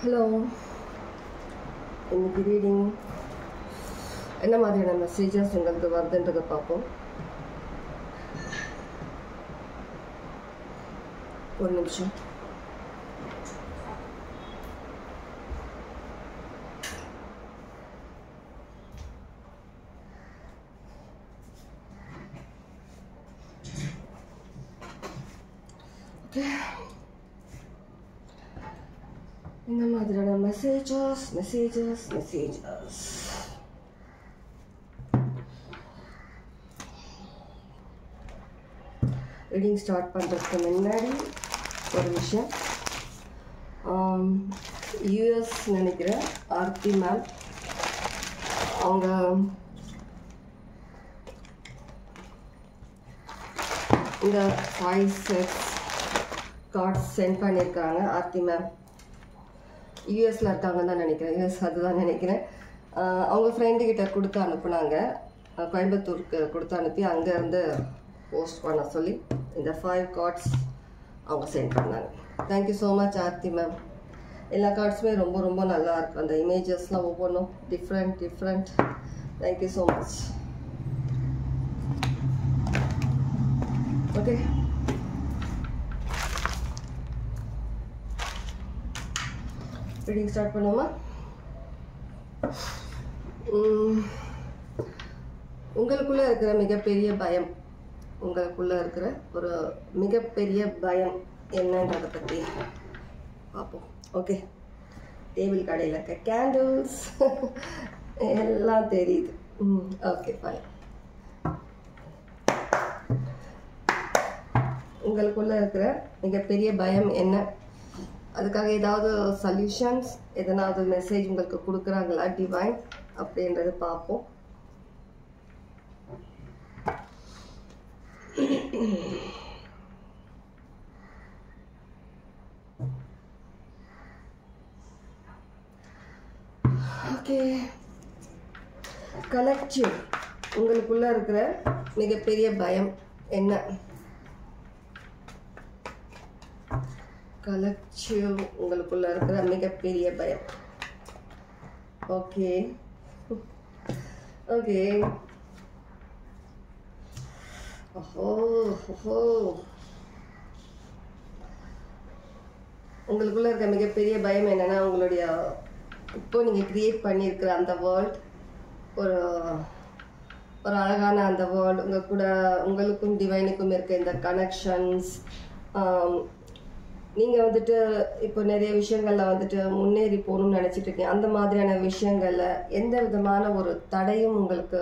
Hello, இன்னைக்கு reading என்ன மாதிரியான மெசேஜஸ் உங்களுக்கு வருதுன்றதை பார்ப்போம். ஒரு நிமிஷம். ஓகே, இந்த மாதிரியான மெசேஜஸ் ரீடிங் ஸ்டார்ட் பண்ணுறதுக்கு முன்னாடி ஒரு விஷயம். யூஎஸ் நினைக்கிறேன் ஆர்த்தி மேம் அவங்க இந்த 5 sets கார்ட்ஸ் சென்ட் பண்ணியிருக்காங்க. ஆர்த்தி மேம் யூஎஸில் இருக்காங்கன்னு தான் நினைக்கிறேன். யூஎஸ் அதுதான் நினைக்கிறேன். அவங்க ஃப்ரெண்டுக்கிட்ட கொடுத்து அனுப்புனாங்க, கோயம்புத்தூருக்கு கொடுத்து அனுப்பி அங்கேருந்து போஸ்ட் பண்ண சொல்லி இந்த 5 கார்ட்ஸ் அவங்க சென்ட் பண்ணாங்க. Thank you so much Aarthi ma'am. எல்லா கார்ட்ஸுமே ரொம்ப ரொம்ப நல்லா இருக்கும். அந்த இமேஜஸ்லாம் ஒவ்வொன்றும் different. Thank you so much. Okay, reading start பண்ணுவோமா? உங்களுக்குள்ள இருக்கிற மிகப்பெரிய பயம், உங்களுக்குள்ள இருக்கிற ஒரு மிகப்பெரிய பயம் என்னன்றதை பற்றி பார்ப்போம். ஓகே, டேபிள் கடையில் இருக்க கேண்டில்ஸ் எல்லாம் தெரியுது. Okay, fine. உங்களுக்குள்ள இருக்கிற மிகப்பெரிய பயம் என்ன? அதுக்காக ஏதாவது சொல்யூஷன்ஸ், எதனாவது மெசேஜ் உங்களுக்கு கொடுக்குறாங்களா டிவைன் அப்படின்றது பார்ப்போம். ஓகே, கலெக்டிவ், உங்களுக்குள்ள இருக்கிற மிகப்பெரிய பயம் என்ன? கலெக்டிவ், உங்களுக்குள்ள இருக்கிற மிகப்பெரிய பயம். ஓகே, உங்களுக்குள்ள இருக்க மிகப்பெரிய பயம் என்னன்னா, உங்களுடைய இப்போ நீங்க கிரியேட் பண்ணியிருக்கிற அந்த வேர்ல்ட் ஒரு அழகான அந்த வேர்ல்ட், உங்க கூட உங்களுக்கும் டிவைனுக்கும் இருக்க இந்த கனெக்ஷன்ஸ், நீங்கள் வந்துட்டு இப்போ நிறைய விஷயங்களில் வந்துட்டு முன்னேறி போகணும்னு நினச்சிட்டு இருக்கீங்க. அந்த மாதிரியான விஷயங்களில் எந்த விதமான ஒரு தடையும் உங்களுக்கு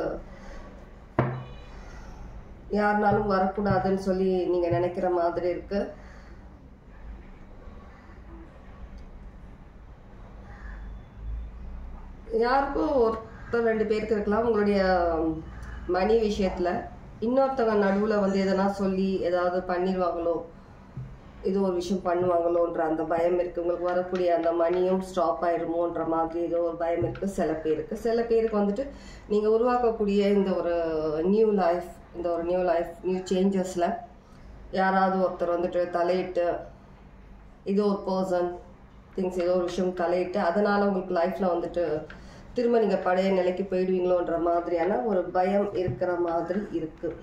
யாருனாலும் வரக்கூடாதுன்னு சொல்லி நீங்கள் நினைக்கிற மாதிரி இருக்கு. யாருக்கும் ஒருத்தர் 2 பேருக்கு இருக்கலாம். உங்களுடைய மணி விஷயத்தில் இன்னொருத்தவங்க நடுவில் வந்து எதனா சொல்லி ஏதாவது பண்ணிடுவாங்களோ, இது ஒரு விஷயம் பண்ணுவாங்களோன்ற அந்த பயம் இருக்குது. உங்களுக்கு வரக்கூடிய அந்த மணியும் ஸ்டாப் ஆயிடுமோன்ற மாதிரி ஏதோ ஒரு பயம் இருக்குது சில பேருக்கு வந்துட்டு நீங்கள் உருவாக்கக்கூடிய இந்த ஒரு நியூ லைஃப் நியூ சேஞ்சஸில் யாராவது ஒருத்தர் வந்துட்டு தலையிட்டு, ஏதோ ஒரு பர்சன் திங்ஸ் ஏதோ ஒரு விஷயம் தலையிட்டு அதனால் உங்களுக்கு லைஃப்பில் வந்துட்டு திரும்ப நீங்கள் பழைய நிலைக்கு போயிடுவீங்களோன்ற மாதிரியான ஒரு பயம் இருக்கிற மாதிரி இருக்குது.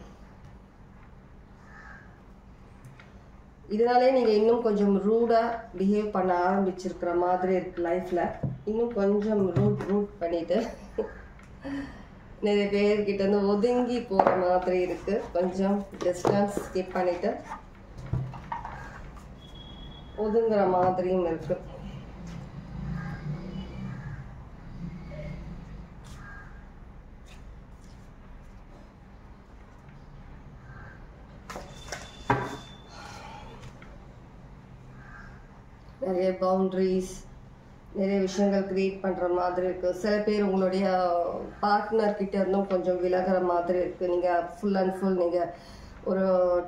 இதனாலே நீங்கள் இன்னும் கொஞ்சம் ரூடாக பிஹேவ் பண்ண ஆரம்பிச்சிருக்கிற மாதிரி இருக்குது லைஃப்பில். இன்னும் கொஞ்சம் ரூட் பண்ணிட்டு நிறைய பேர்கிட்ட இருந்து ஒதுங்கி போகிற மாதிரி இருக்குது. கொஞ்சம் டிஸ்டன்ஸ் கீப் பண்ணிட்டு ஒதுங்குற மாதிரியும் இருக்குது. நிறைய பவுண்ட்ரிஸ், நிறைய விஷயங்கள் கிரியேட் பண்ணுற மாதிரி இருக்குது. சில பேர் உங்களுடைய பார்ட்னர்கிட்ட இருந்தும் கொஞ்சம் விலகிற மாதிரி இருக்குது. நீங்கள் ஃபுல் அண்ட் ஃபுல் நீங்கள் ஒரு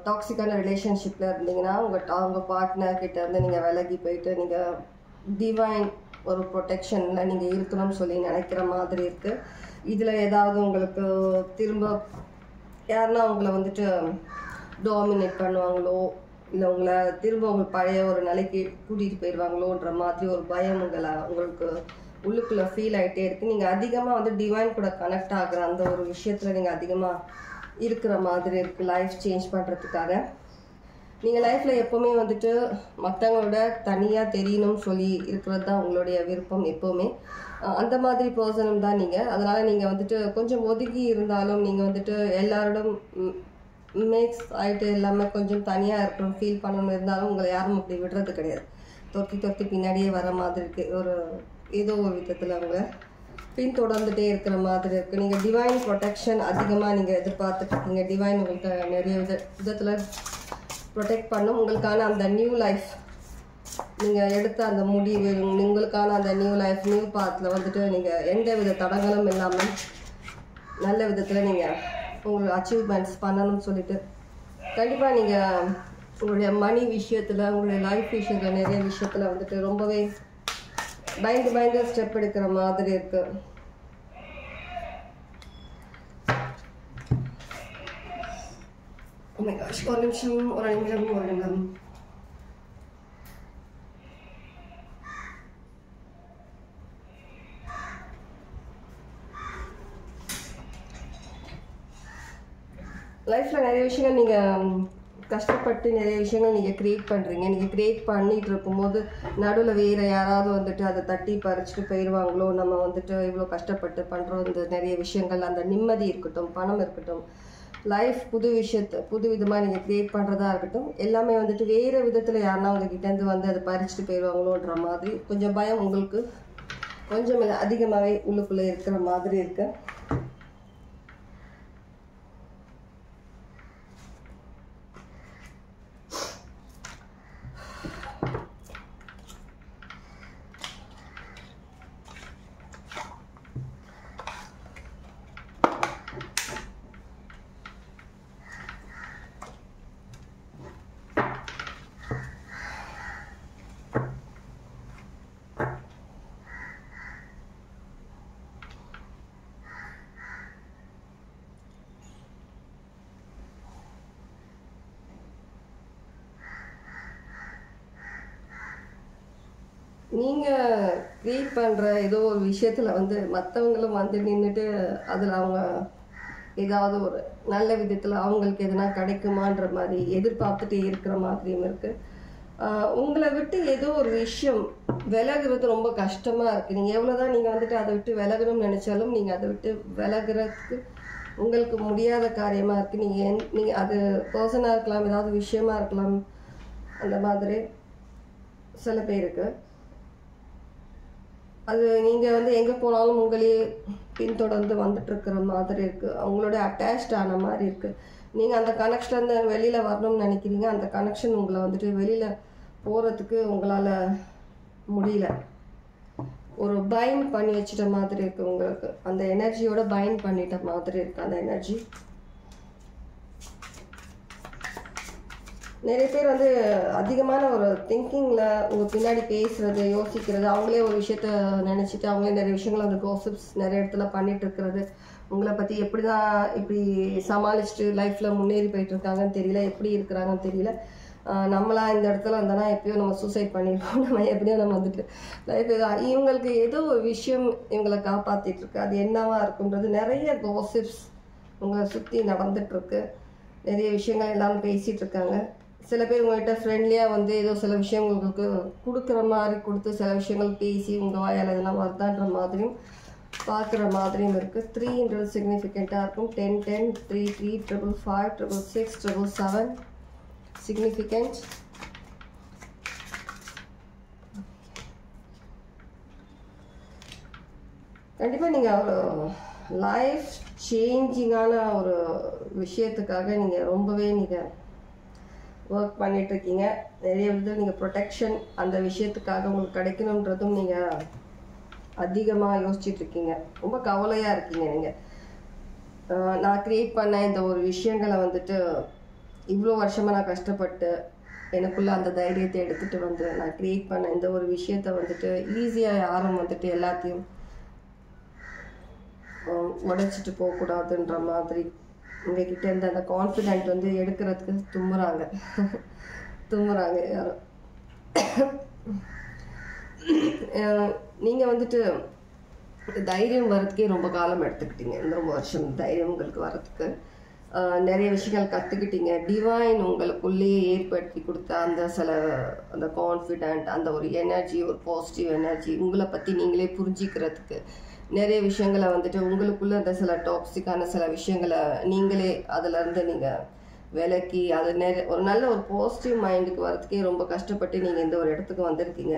டாக்ஸிக்கான ரிலேஷன்ஷிப்பில் இருந்தீங்கன்னா அவங்க பார்ட்னர்கிட்ட இருந்து நீங்கள் விலகி போயிட்டு நீங்கள் டிவைன் ஒரு ப்ரொடெக்ஷனில் நீங்கள் இருக்கணும்னு சொல்லி நினைக்கிற மாதிரி இருக்குது. இதில் ஏதாவது உங்களுக்கு திரும்ப யாருன்னா உங்களை வந்துட்டு டாமினேட் பண்ணுவாங்களோ, இல்லை உங்களை திரும்ப உங்கள் பழைய ஒரு நிலைக்கு கூட்டிகிட்டு போயிடுவாங்களோன்ற மாதிரி ஒரு பயம் உங்களுக்கு உள்ளுக்குள்ளே ஃபீல் ஆகிட்டே இருக்குது. நீங்கள் அதிகமாக வந்து டிவைன் கூட கனெக்ட் ஆகிற அந்த ஒரு விஷயத்தில் நீங்கள் அதிகமாக இருக்கிற மாதிரி இருக்குது. லைஃப் சேஞ்ச் பண்ணுறதுக்காக நீங்கள் லைஃப்பில் எப்போவுமே வந்துட்டு மற்றவங்களோட தனியாக தெரியணும்னு சொல்லி இருக்கிறது தான் உங்களுடைய விருப்பம் எப்போவுமே. அந்த மாதிரி பர்சனும் தான் நீங்கள். அதனால் நீங்கள் வந்துட்டு கொஞ்சம் ஒதுங்கி இருந்தாலும் நீங்கள் வந்துட்டு எல்லாரோடும் மேக்ஸ் ஆகிட்டு எல்லாமே கொஞ்சம் தனியாக இருக்கணும் ஃபீல் பண்ணணும் இருந்தாலும் உங்களை யாரும் அப்படி விடுறது கிடையாது. தொத்தி பின்னாடியே வர மாதிரி இருக்குது. ஏதோ ஒரு விதத்தில் அவங்க பின்தொடர்ந்துட்டே இருக்கிற மாதிரி இருக்குது. நீங்கள் டிவைன் ப்ரொடெக்ஷன் அதிகமாக நீங்கள் எதிர்பார்த்துட்ருக்கீங்க. டிவைன் உங்களுக்கு நிறைய விதத்தில் ப்ரொடெக்ட் பண்ணும். உங்களுக்கான அந்த நியூ லைஃப் நீங்கள் எடுத்த அந்த முடிவு, உங்களுக்கான அந்த நியூ லைஃப் நியூ பாத்தில் வந்துட்டு நீங்கள் எந்த வித தடங்களும் இல்லாமல் நல்ல விதத்தில் நீங்கள் உங்களுக்கு அச்சீவ்மெண்ட்ஸ் பண்ணணும்னு சொல்லிட்டு கண்டிப்பாக நீங்கள் உங்களுடைய மணி விஷயத்தில் உங்களுடைய லைஃப் விஷயத்தில் நிறைய விஷயத்தில் வந்துட்டு ரொம்பவே பயந்து ஸ்டெப் எடுக்கிற மாதிரி இருக்கு. ஒரு நிமிஷம் லைஃப்பில் நிறைய விஷயங்கள் நீங்கள் கஷ்டப்பட்டு நிறைய விஷயங்கள் நீங்கள் க்ரியேட் பண்ணுறீங்க. நீங்கள் க்ரியேட் பண்ணிகிட்டு இருக்கும்போது நடுவில் வேறு யாராவது வந்துட்டு அதை தட்டி பறிச்சுட்டு போயிடுவாங்களோ, நம்ம வந்துட்டு இவ்வளோ கஷ்டப்பட்டு பண்ணுறோம் இந்த நிறைய விஷயங்கள், அந்த நிம்மதி இருக்கட்டும், பணம் இருக்கட்டும், லைஃப் புது விதமாக நீங்கள் க்ரியேட் பண்ணுறதா இருக்கட்டும், எல்லாமே வந்துட்டு வேறு விதத்தில் யாருன்னா உங்ககிட்டேருந்து வந்து அதை பறிச்சுட்டு போயிடுவாங்களோன்ற மாதிரி கொஞ்சம் பயம் உங்களுக்கு கொஞ்சம் அதிகமாகவே உள்ளுக்குள்ளே இருக்கிற மாதிரி இருக்குது. நீங்கள் க்ரியேட் பண்ணுற ஏதோ ஒரு விஷயத்தில் வந்து மற்றவங்களும் வந்து நின்றுட்டு அதில் அவங்க ஏதாவது ஒரு நல்ல விதத்தில் அவங்களுக்கு எதனா கிடைக்குமான்ற மாதிரி எதிர்பார்த்துட்டு இருக்கிற மாதிரியும் இருக்குது. உங்களை விட்டு ஏதோ ஒரு விஷயம் விலகிறது ரொம்ப கஷ்டமாக இருக்குது. நீங்கள் எவ்வளோதான் நீங்கள் வந்துட்டு அதை விட்டு விலகணும்னு நினச்சாலும் நீங்கள் அதை விட்டு விலகிறதுக்கு உங்களுக்கு முடியாத காரியமாக இருக்குது. நீங்கள் அது பர்சனாக இருக்கலாம், ஏதாவது விஷயமா இருக்கலாம், அந்த மாதிரி சில பேருக்கு அது நீங்கள் வந்து எங்கே போனாலும் உங்களையே பின்தொடர்ந்து வந்துட்டுருக்கிற மாதிரி இருக்குது. அவங்களோட அட்டாச்ட் ஆன மாதிரி இருக்குது. நீங்கள் அந்த கனெக்ஷன்லேருந்து வெளியில் வரணும்னு நினைக்கிறீங்க. அந்த கனெக்ஷன் உங்களை வந்துட்டு வெளியில் போகிறதுக்கு உங்களால் முடியல. ஒரு பைண்ட் பண்ணி வச்சிட்ட மாதிரி இருக்குது. உங்களுக்கு அந்த எனர்ஜியோட பைண்ட் பண்ணிட்ட மாதிரி இருக்குது. அந்த எனர்ஜி நிறைய பேர் வந்து அதிகமான ஒரு திங்கிங்கில் உங்கள் பின்னாடி பேசுகிறது, யோசிக்கிறது, அவங்களே ஒரு விஷயத்த நினச்சிட்டு அவங்களே நிறைய விஷயங்கள் அந்த கோசிப்ஸ் நிறைய இடத்துல பண்ணிட்டு இருக்கிறது, உங்களை பற்றி எப்படி தான் இப்படி சமாளிச்சுட்டு லைஃப்பில் முன்னேறி போயிட்டுருக்காங்கன்னு தெரியல, எப்படி இருக்கிறாங்கன்னு தெரியல. நம்மளாம் இந்த இடத்துல இருந்தோன்னா எப்பயோ நம்ம சூசைட் பண்ணியிருக்கோம், நம்ம எப்படியோ நம்ம வந்துட்டு லைஃப் இவங்களுக்கு ஏதோ ஒரு விஷயம் இவங்களை காப்பாற்றிட்டுருக்கு. அது என்னவா இருக்குன்றது நிறைய கோசிப்ஸ் உங்களை சுற்றி நடந்துகிட்ருக்கு. நிறைய விஷயங்கள் எல்லாரும் பேசிகிட்டு இருக்காங்க. சில பேர் உங்கள்கிட்ட ஃப்ரெண்ட்லியாக வந்து ஏதோ சில விஷயம் உங்களுக்கு கொடுக்குற மாதிரி கொடுத்து சில விஷயங்கள் பேசி உங்கள் வாயால் இதெல்லாம் வருதான்ற மாதிரியும் பார்க்குற மாதிரியும் இருக்குது. 3ன்றது சிக்னிஃபிகண்ட்டாக இருக்கும். 10 10 3 3 5 5 5 6 6 7 சிக்னிஃபிகண்ட். கண்டிப்பாக நீங்கள் ஒரு லைஃப் சேஞ்சிங்கான ஒரு விஷயத்துக்காக நீங்கள் ரொம்பவே நீங்கள் ஒர்க் பண்ணிகிட்ருக்கீங்க. நிறைய விதத்தில் நீங்கள் ப்ரொடெக்ஷன் அந்த விஷயத்துக்காக உங்களுக்கு கிடைக்கணுன்றதும் நீங்கள் அதிகமாக யோசிச்சுட்ருக்கீங்க. ரொம்ப கவலையாக இருக்கீங்க. நீங்கள் நான் க்ரியேட் பண்ண இந்த ஒரு விஷயங்களை வந்துட்டு இவ்வளோ வருஷமாக நான் கஷ்டப்பட்டு எனக்குள்ளே அந்த தைரியத்தை எடுத்துகிட்டு வந்து நான் க்ரியேட் பண்ண இந்த ஒரு விஷயத்தை வந்துட்டு ஈஸியாக யாரும் வந்துட்டு எல்லாத்தையும் உடைச்சிட்டு போகக்கூடாதுன்ற மாதிரி உங்ககிட்ட இருந்து அந்த கான்ஃபிடென்ட் வந்து எடுக்கிறதுக்கு தும்புறாங்க. தும்புறாங்க யாரும். நீங்கள் வந்துட்டு தைரியம் வர்றதுக்கே ரொம்ப காலம் எடுத்துக்கிட்டீங்க. இந்த ரொம்ப வருஷம் தைரியம் உங்களுக்கு வர்றதுக்கு நிறைய விஷயங்கள் கற்றுக்கிட்டீங்க. டிவைன் உங்களுக்குள்ளேயே ஏற்படுத்தி கொடுத்த அந்த கான்ஃபிடென்ட், அந்த ஒரு எனர்ஜி, ஒரு பாசிட்டிவ் எனர்ஜி, உங்களை பற்றி நீங்களே புரிஞ்சிக்கிறதுக்கு நிறைய விஷயங்களை வந்துட்டு உங்களுக்குள்ளே அந்த சில டாக்ஸிக்கான சில விஷயங்களை நீங்களே அதிலேருந்து நீங்கள் விலக்கி அது ஒரு நல்ல ஒரு பாசிட்டிவ் மைண்டுக்கு வரதுக்கே ரொம்ப கஷ்டப்பட்டு நீங்கள் இந்த ஒரு இடத்துக்கு வந்திருக்கீங்க.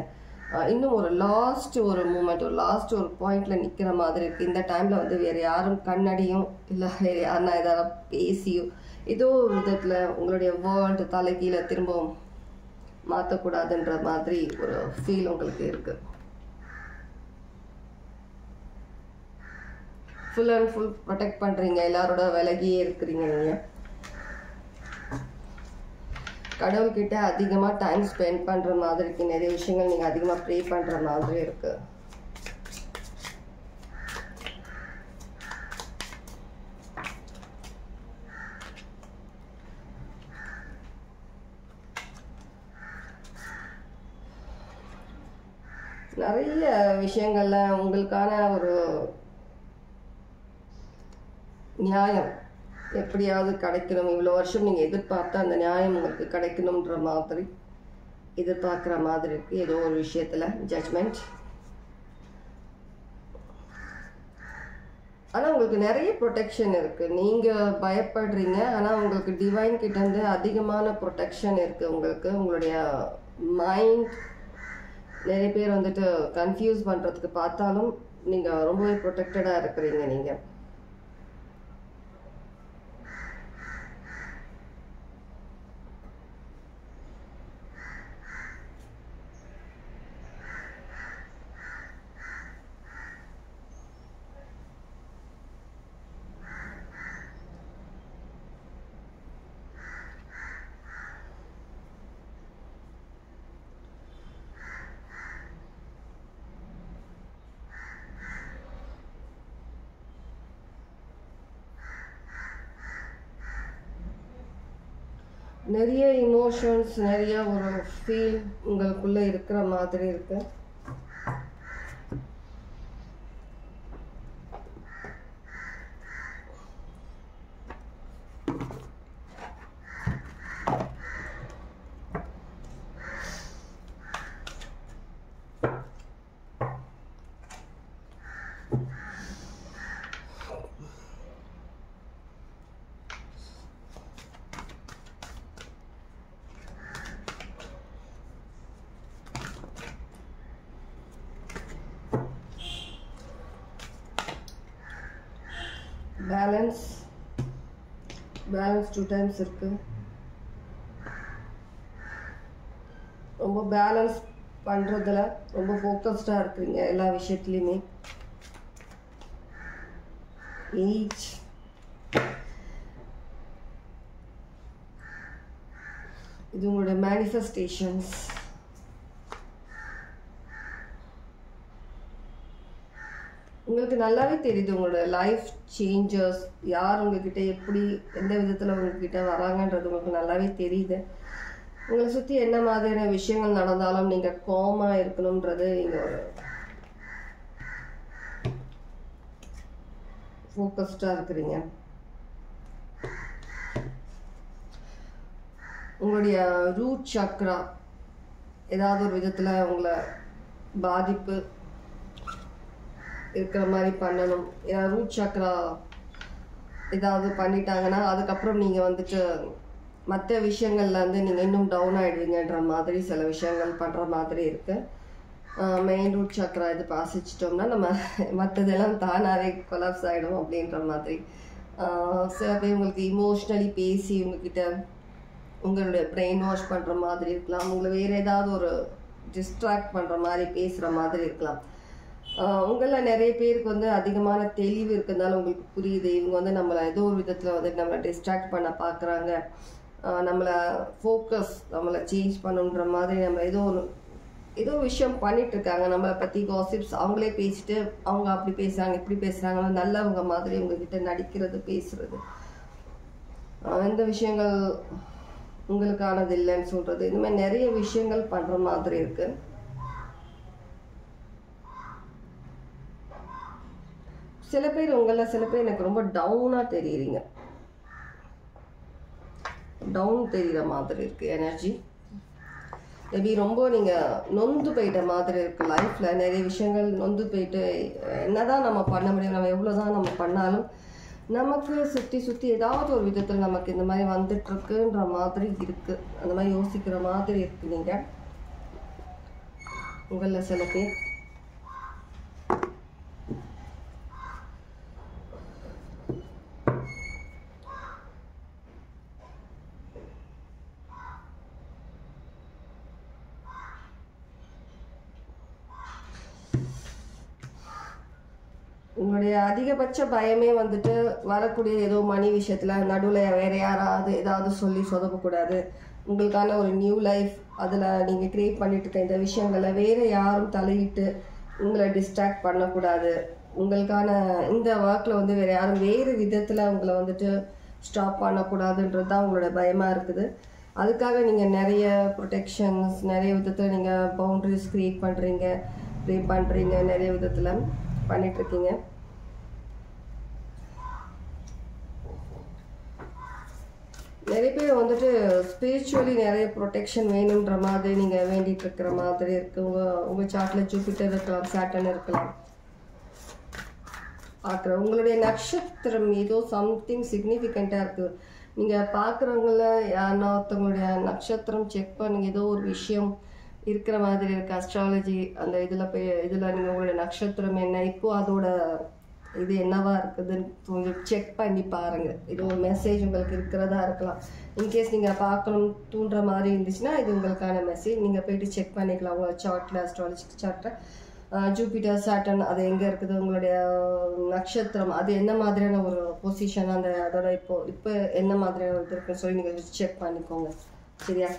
இன்னும் ஒரு லாஸ்ட் ஒரு மூமெண்ட், ஒரு லாஸ்ட் ஒரு பாயிண்டில் நிற்கிற மாதிரி இருக்குது. இந்த டைமில் வந்து வேறு யாரும் கண்ணடியும் இல்லை வேறு யாருன்னா எதாவது பேசியோ ஏதோ ஒரு விதத்தில் உங்களுடைய வேர்ல்டு தலைகீழே திரும்பவும் மாற்றக்கூடாதுன்ற மாதிரி ஒரு ஃபீல் உங்களுக்கு இருக்குது. ஃபுல் அண்ட் ஃபுல் ப்ரொடெக்ட் பண்ணுறீங்க, எல்லாரோட விலகியே இருக்கிறீங்க. நீங்கள் கடவுள்கிட்ட அதிகமாக டைம் ஸ்பெண்ட் பண்ணுற மாதிரி இருக்குது. நிறைய விஷயங்கள் நீங்கள் அதிகமாக ப்ரே பண்ணுற மாதிரி இருக்குது. நிறைய விஷயங்கள்ல உங்களுக்கான ஒரு நியாயம் எப்படியாவது கிடைக்கணும். இவ்வளோ வருஷம் நீங்கள் எதிர்பார்த்தா அந்த நியாயம் உங்களுக்கு கிடைக்கணுன்ற மாதிரி எதிர்பார்க்குற மாதிரி இருக்குது. ஏதோ ஒரு விஷயத்தில் ஜட்ஜ்மெண்ட். ஆனால் உங்களுக்கு நிறைய ப்ரொடெக்ஷன் இருக்குது. நீங்கள் பயப்படுறீங்க, ஆனால் உங்களுக்கு டிவைன் கிட்டேருந்து அதிகமான ப்ரொடெக்ஷன் இருக்குது. உங்களுடைய மைண்ட் நிறைய பேர் வந்துட்டு கன்ஃபியூஸ் பண்ணுறதுக்கு பார்த்தாலும் நீங்கள் ரொம்பவே ப்ரொடெக்டடாக இருக்கிறீங்க. நீங்கள் நிறைய இமோஷன்ஸ், நிறைய ஒரு ஃபீல் உங்களுக்குள்ளே இருக்கிற மாதிரி இருக்கு. பேலன்ஸ் 2 times இருக்கு. ரொம்ப பேலன்ஸ் பண்றதுல ரொம்ப ஃபோக்கஸ்டா இருக்கீங்க எல்லா விஷயத்துலயுமே. 8 இது உங்களோட மேனிஃபெஸ்டேஷன்ஸ். உங்களுக்கு நல்லாவே தெரியுது உங்களோட லைஃப் சேஞ்சர்ஸ், யார் உங்ககிட்ட எப்படி எந்த விதத்தில் உங்ககிட்ட வராங்கன்றது உங்களுக்கு நல்லாவே தெரியுது. உங்களை சுற்றி என்ன மாதிரியான விஷயங்கள் நடந்தாலும் நீங்கள் காமாக இருக்கணுன்றது நீங்கள் ஒரு ஃபோக்கஸ்டாக இருக்கிறீங்க. உங்களுடைய ரூட் சக்ரா ஏதாவது ஒரு விதத்தில் உங்களை பாதிப்பு இருக்கிற மாதிரி பண்ணணும். ஏன்னா ரூட் சக்ரா ஏதாவது பண்ணிட்டாங்கன்னா அதுக்கப்புறம் நீங்கள் வந்துட்டு மற்ற விஷயங்கள்ல வந்து நீங்கள் இன்னும் டவுன் ஆகிடுவீங்கன்ற மாதிரி சில விஷயங்கள் பண்ணுற மாதிரி இருக்குது. மெயின் ரூட் சக்ரா இது பாசிச்சிட்டோம்னா நம்ம மற்றதெல்லாம் தானாகவே கொலாப்ஸ் ஆகிடும் அப்படின்ற மாதிரி. சில பேர் உங்களுக்கு இமோஷ்னலி பேசி உங்ககிட்ட உங்களுடைய பிரெயின் வாஷ் பண்ணுற மாதிரி இருக்கலாம். உங்களை வேறு ஏதாவது ஒரு டிஸ்ட்ராக்ட் பண்ணுற மாதிரி பேசுகிற மாதிரி இருக்கலாம். உங்களில் நிறைய பேருக்கு வந்து அதிகமான தெளிவு இருக்கிறதுனால உங்களுக்கு புரியுது இவங்க வந்து நம்மளை ஏதோ ஒரு விதத்தில் வந்து நம்மளை டிஸ்ட்ராக்ட் பண்ண பார்க்குறாங்க, நம்மளை ஃபோக்கஸ் நம்மளை சேஞ்ச் பண்ணுன்ற மாதிரி நம்ம ஏதோ விஷயம் பண்ணிகிட்ருக்காங்க. நம்மளை பற்றி காசிப்ஸ் அவங்களே பேசிட்டு அவங்க அப்படி பேசுகிறாங்க இப்படி பேசுகிறாங்க நல்லவங்க மாதிரி உங்ககிட்ட நடிக்கிறது பேசுகிறது இந்த விஷயங்கள் உங்களுக்கானது இல்லைன்னு சொல்றது, இந்த மாதிரி நிறைய விஷயங்கள் பண்ற மாதிரி இருக்கு. சில பேர் எனக்கு ரொம்ப டவுனா தெரியுறீங்க, டவுன் தெரிகிற மாதிரி இருக்கு எனர்ஜி. மேபி ரொம்ப நீங்கள் நொந்து போயிட்ட மாதிரி இருக்குது லைஃப்பில். நிறைய விஷயங்கள் நொந்து போயிட்டு என்னதான் நம்ம பண்ண முடியும், நம்ம எவ்வளோதான் நம்ம பண்ணாலும் நமக்கு சுற்றி ஏதாவது ஒரு விதத்தில் நமக்கு இந்த மாதிரி வந்துட்டுருக்குன்ற மாதிரி இருக்குது. அந்த மாதிரி யோசிக்கிற மாதிரி இருக்குது நீங்கள் உங்களில் சில பேர். உங்களுடைய அதிகபட்ச பயமே வந்துட்டு வரக்கூடிய ஏதோ மணி விஷயத்தில் நடுவில் வேறு யாராவது ஏதாவது சொல்லி சொதப்பக்கூடாது. உங்களுக்கான ஒரு நியூ லைஃப் அதில் நீங்கள் க்ரியேட் பண்ணிட்டு இருக்க இந்த விஷயங்களை வேறு யாரும் தலையிட்டு உங்களை டிஸ்ட்ராக்ட் பண்ணக்கூடாது. உங்களுக்கான இந்த ஒர்க்கில் வந்து வேறு யாரும் வேறு விதத்தில் உங்களை வந்துட்டு ஸ்டாப் பண்ணக்கூடாதுன்றது தான் உங்களோட பயமாக இருக்குது. அதுக்காக நீங்கள் நிறைய ப்ரொடெக்ஷன்ஸ், நிறைய விதத்தில் நீங்கள் பவுண்ட்ரிஸ் க்ரியேட் பண்ணுறீங்க, நிறைய விதத்தில் பண்ணிகிட்ருக்கீங்க. நிறைய பேர் வந்துட்டு ஸ்பிரிச்சுவலி நிறைய ப்ரொடெக்ஷன் வேணுன்ற மாதிரி நீங்கள் வேண்டிகிட்டு இருக்கிற மாதிரி இருக்குது. உங்கள் சார்ட்டில் ஜூபிட்டர் இருக்கலாம், சாட்டர்ன் இருக்கலாம். பார்க்குற உங்களுடைய நட்சத்திரம் ஏதோ சம்திங் சிக்னிஃபிகண்ட்டாக இருக்குது. நீங்கள் பார்க்குறவங்கள யாருன்னா ஒருத்தவங்களுடைய நட்சத்திரம் செக் பண்ணுங்க, ஏதோ ஒரு விஷயம் இருக்கிற மாதிரி இருக்குது. அஸ்ட்ராலஜி அந்த இதில் நீங்கள் உங்களுடைய நட்சத்திரம் என்ன, இப்போது அதோட இது என்னவா இருக்குதுன்னு கொஞ்சம் செக் பண்ணி பாருங்கள். இது ஒரு மெசேஜ் உங்களுக்கு இருக்கிறதா இருக்கலாம். இன்கேஸ் நீங்கள் பார்க்கணும் தூண்டுற மாதிரி இருந்துச்சுன்னா இது உங்களுக்கான மெசேஜ். நீங்கள் போயிட்டு செக் பண்ணிக்கலாம் உங்கள் சார்ட்டில், அஸ்ட்ராலஜிக் சார்ட்டில் ஜூபிட்டர், சாட்டர்ன் அது எங்கே இருக்குது, உங்களுடைய நட்சத்திரம் அது என்ன மாதிரியான ஒரு பொசிஷன், அதோட இப்போ என்ன மாதிரியான இது இருக்குன்னு சொல்லி நீங்கள் செக் பண்ணிக்கோங்க. சரியா?